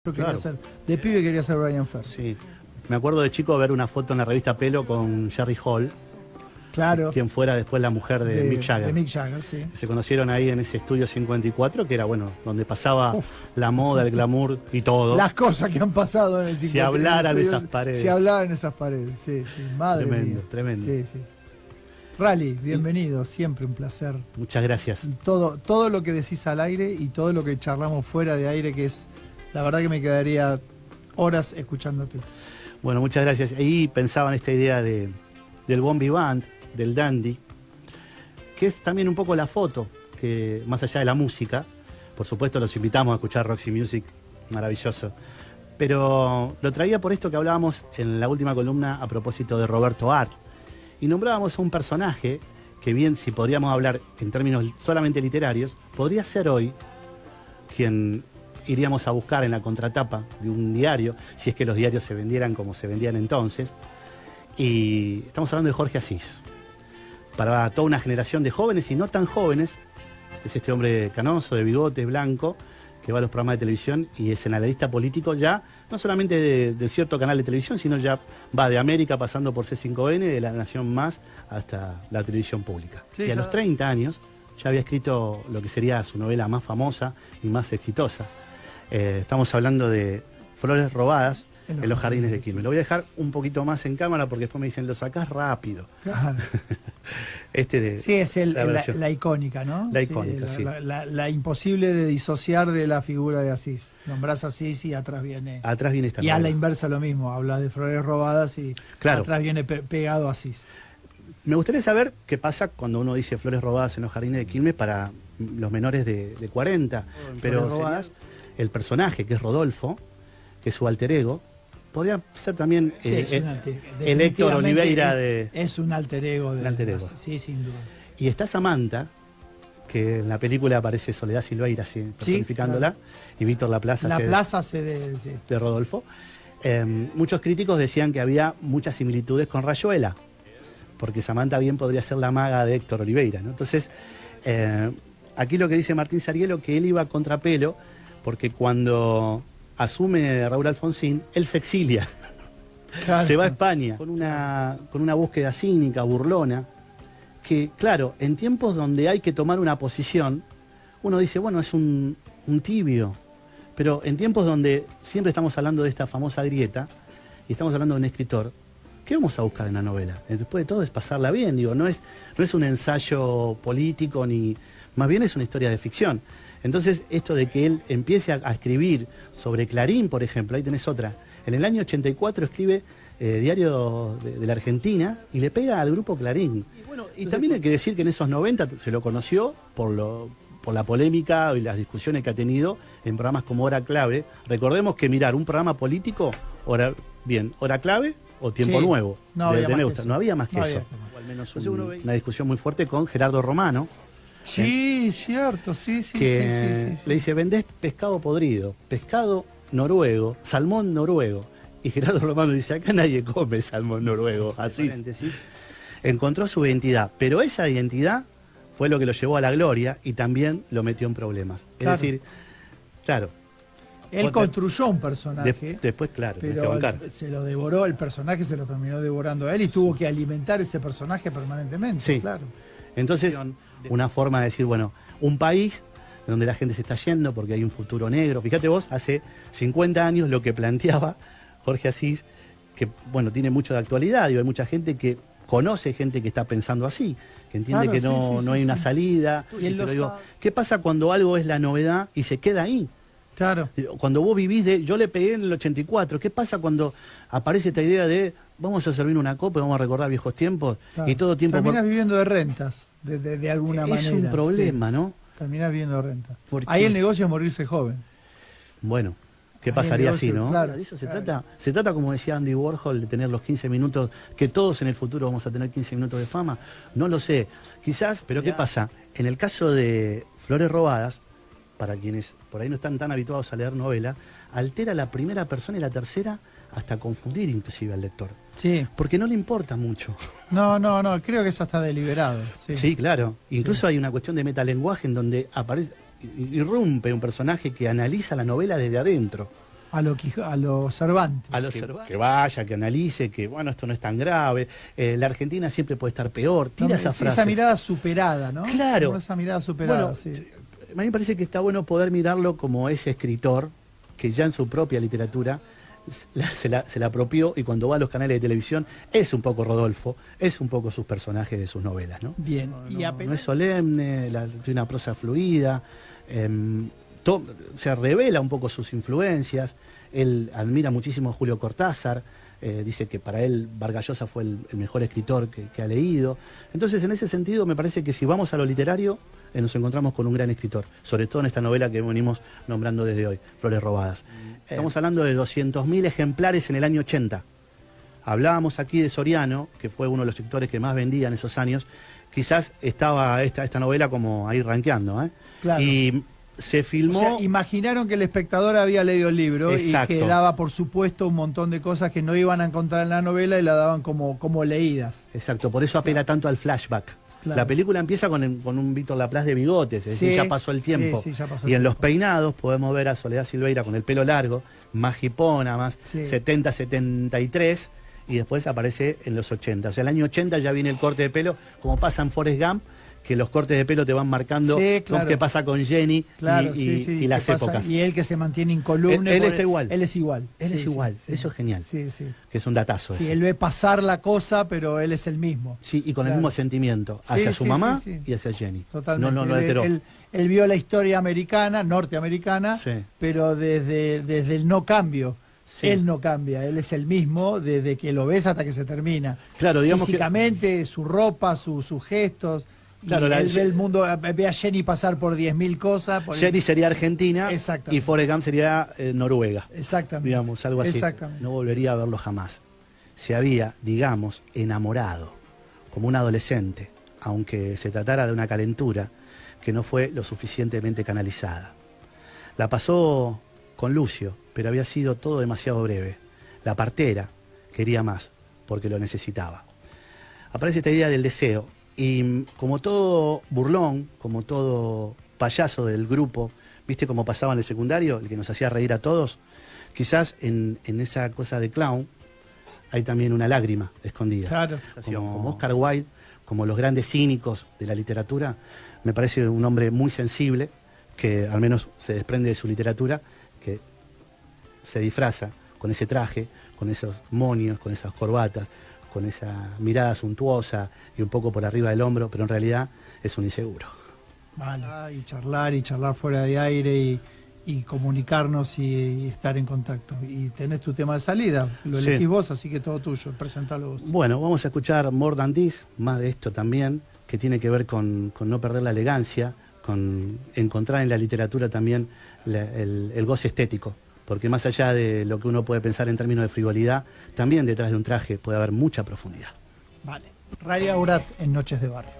Yo quería Claro. ser, de pibe quería ser Bryan Ferry. Sí. Me acuerdo de chico ver una foto en la revista Pelo con Jerry Hall, Claro. quien fuera después la mujer de Mick Jagger. De Mick Jagger, sí. Se conocieron ahí en ese estudio 54, que era, bueno, donde pasaba Uf. la moda, el glamour y todo. Las cosas que han pasado en el 50. Si hablaran estudios, esas paredes. Si hablaran esas paredes, sí, sí. Madre Tremendo, mía. tremendo. Sí, sí. Rally, bienvenido, siempre un placer. Muchas gracias. Todo lo que decís al aire y todo lo que charlamos fuera de aire, que es, la verdad que me quedaría horas escuchándote. Bueno, muchas gracias. Ahí pensaba en esta idea del bon vivant, del dandy, que es también un poco la foto, que más allá de la música, por supuesto los invitamos a escuchar Roxy Music, maravilloso, pero lo traía por esto que hablábamos en la última columna a propósito de Roberto Art, y nombrábamos a un personaje que bien, si podríamos hablar en términos solamente literarios, podría ser hoy quien iríamos a buscar en la contratapa de un diario, si es que los diarios se vendieran como se vendían entonces. Y estamos hablando de Jorge Asís. Para toda una generación de jóvenes y no tan jóvenes, es este hombre canoso, de bigote, blanco, que va a los programas de televisión y es analista político ya, no solamente de cierto canal de televisión, sino ya va de América pasando por C5N, de La Nación Más, hasta la televisión pública. Sí, y a los 30 años ya había escrito lo que sería su novela más famosa y más exitosa. Estamos hablando de Flores robadas en los jardines de Quilmes. Lo voy a dejar un poquito más en cámara porque después me dicen, lo sacás rápido. Claro. Sí, es la icónica, ¿no? La icónica, sí. La imposible de disociar de la figura de Asís. Nombrás a Asís y atrás viene... Atrás viene esta Y a novela. la inversa lo mismo, hablas de Flores robadas y Claro. atrás viene pegado Asís. Me gustaría saber qué pasa cuando uno dice Flores robadas en los jardines de Quilmes para los menores de 40. Pero Flores robadas. sería el personaje, que es Rodolfo, que es su alter ego, podría ser también Sí, es un alter- el Héctor definitivamente Oliveira es un alter ego de Un alter ego. Asís, sí, sin duda. Y está Samantha, que en la película aparece Soledad Silveira, así, personificándola, claro. y Víctor Laplace La hace plaza se de... sí. de Rodolfo. Muchos críticos decían que había muchas similitudes con Rayuela, porque Samantha bien podría ser la maga de Héctor Oliveira, ¿no? Entonces, aquí lo que dice Martín Sarielo, que él iba a contrapelo, porque cuando asume Raúl Alfonsín, él se exilia. Claro. Se va a España con una búsqueda cínica, burlona, que claro, en tiempos donde hay que tomar una posición, uno dice, bueno, es un tibio, pero en tiempos donde siempre estamos hablando de esta famosa grieta, y estamos hablando de un escritor, ¿qué vamos a buscar en la novela? Después de todo es pasarla bien, digo, no es un ensayo político, ni más bien es una historia de ficción. Entonces, esto de que él empiece a escribir sobre Clarín, por ejemplo, ahí tenés otra. En el año 84 escribe Diario de la Argentina y le pega al grupo Clarín. Y también hay que decir que en esos 90 se lo conoció por la polémica y las discusiones que ha tenido en programas como Hora Clave. Recordemos que mirar un programa político, Hora Clave o Tiempo Sí, Nuevo, no había más que Neusta. eso. No había más que No eso. había. O al menos una discusión muy fuerte con Gerardo Romano, Sí, cierto, sí, sí, que sí, sí. le dice, vendés pescado podrido, pescado noruego, salmón noruego. Y Gerardo Romano dice, acá nadie come salmón noruego. Así. Encontró su identidad, pero esa identidad fue lo que lo llevó a la gloria y también lo metió en problemas. Claro. Es decir, claro, Él construyó un personaje, después, claro, tenés que pero bancar. se lo devoró, el personaje se lo terminó devorando a él y tuvo que alimentar ese personaje permanentemente, Sí. claro. Entonces, una forma de decir, bueno, un país donde la gente se está yendo porque hay un futuro negro. Fíjate vos, hace 50 años lo que planteaba Jorge Asís, que bueno, tiene mucho de actualidad, digo, hay mucha gente que conoce gente que está pensando así, que entiende Claro, que sí, no hay una salida. Y él lo Pero digo, sabe. ¿qué pasa cuando algo es la novedad y se queda ahí? Claro. Cuando vos vivís yo le pegué en el 84, ¿qué pasa cuando aparece esta idea de vamos a servir una copa y vamos a recordar viejos tiempos Claro. y todo tiempo... Terminás viviendo de rentas, de alguna manera. Es un problema, sí. ¿no? Terminás viviendo de rentas. Porque- Ahí el negocio es morirse joven. Bueno, ¿qué Ahí pasaría el así, negocio, no? claro, De eso se claro. trata. Se trata, como decía Andy Warhol, de tener los 15 minutos, que todos en el futuro vamos a tener 15 minutos de fama. No lo sé. Quizás, pero ¿qué pasa? En el caso de Flores robadas, para quienes por ahí no están tan habituados a leer novela, altera la primera persona y la tercera hasta confundir inclusive al lector. Sí. Porque no le importa mucho. No, creo que eso está deliberado. Sí, Sí, claro. Incluso hay una cuestión de metalenguaje en donde irrumpe un personaje que analiza la novela desde adentro. A lo Cervantes. A los que vaya, que analice, que bueno, esto no es tan grave, la Argentina siempre puede estar peor, tira esa frase. Esa mirada superada, ¿no? Claro. Como esa mirada superada, Bueno, sí. A mí me parece que está bueno poder mirarlo como ese escritor que ya en su propia literatura se la apropió, y cuando va a los canales de televisión es un poco Rodolfo, es un poco sus personajes de sus novelas, ¿no? Bien. No es solemne, tiene una prosa fluida, se revela un poco sus influencias. Él admira muchísimo a Julio Cortázar, dice que para él Vargas Llosa fue el mejor escritor que ha leído. Entonces, en ese sentido, me parece que si vamos a lo literario, nos encontramos con un gran escritor, sobre todo en esta novela que venimos nombrando desde hoy, Flores Robadas. Estamos hablando de 200.000 ejemplares en el año 80. Hablábamos aquí de Soriano, que fue uno de los escritores que más vendía en esos años. Quizás estaba esta novela como ahí rankeando, ¿eh? Claro. Y se filmó... O sea, imaginaron que el espectador había leído el libro. Exacto. Y que daba, por supuesto, un montón de cosas que no iban a encontrar en la novela y la daban como leídas. Exacto, por eso apela tanto al flashback. Claro. La película empieza con un Víctor Laplace de bigotes, es decir, Sí, ya pasó el tiempo. sí, ya pasó el Y en los tiempo. peinados podemos ver a Soledad Silveira con el pelo largo, más jipona, más Sí. 70, 73, y después aparece en los 80. O sea, el año 80 ya viene el corte de pelo, como pasa en Forrest Gump, que los cortes de pelo te van marcando Sí, claro. qué pasa con Jenny Claro, y las ¿qué pasa? épocas. Y él que se mantiene incolume. Él está igual. Él es igual. Él es igual, eso es genial. Sí, sí. Que es un datazo. Sí, ese. él ve pasar la cosa, pero él es el mismo. Sí, y con el Claro. mismo sentimiento hacia su Sí, mamá sí, sí. y hacia Jenny. Totalmente. No alteró. Él vio la historia americana, norteamericana, Sí. pero desde el no cambio. Sí. Él no cambia, él es el mismo desde que lo ves hasta que se termina. Claro, digamos físicamente, su ropa, sus gestos. Claro, Y la- él ve el mundo, ve a Jenny pasar por 10.000 cosas. Jenny sería Argentina Exactamente. y Forrest Gump sería Noruega. Exactamente. Digamos, algo así. Exactamente. No volvería a verlo jamás. Se había, digamos, enamorado como un adolescente, aunque se tratara de una calentura que no fue lo suficientemente canalizada. La pasó con Lucio, pero había sido todo demasiado breve. La partera quería más, porque lo necesitaba. Aparece esta idea del deseo, y como todo burlón, como todo payaso del grupo, ¿viste cómo pasaba en el secundario? El que nos hacía reír a todos. Quizás en esa cosa de clown hay también una lágrima escondida. Claro. Como Oscar Wilde, como los grandes cínicos de la literatura, me parece un hombre muy sensible, que al menos se desprende de su literatura, que se disfraza con ese traje, con esos monios, con esas corbatas, con esa mirada suntuosa y un poco por arriba del hombro, pero en realidad es un inseguro. Vale. Y charlar fuera de aire y comunicarnos y estar en contacto. Y tenés tu tema de salida, lo elegís Sí. vos, así que todo tuyo, presentalo vos. Bueno, vamos a escuchar More Than This, más de esto también, que tiene que ver con no perder la elegancia, con encontrar en la literatura también el goce estético, porque más allá de lo que uno puede pensar en términos de frivolidad, también detrás de un traje puede haber mucha profundidad. Vale. Raria Aurat en Noches de Barrio.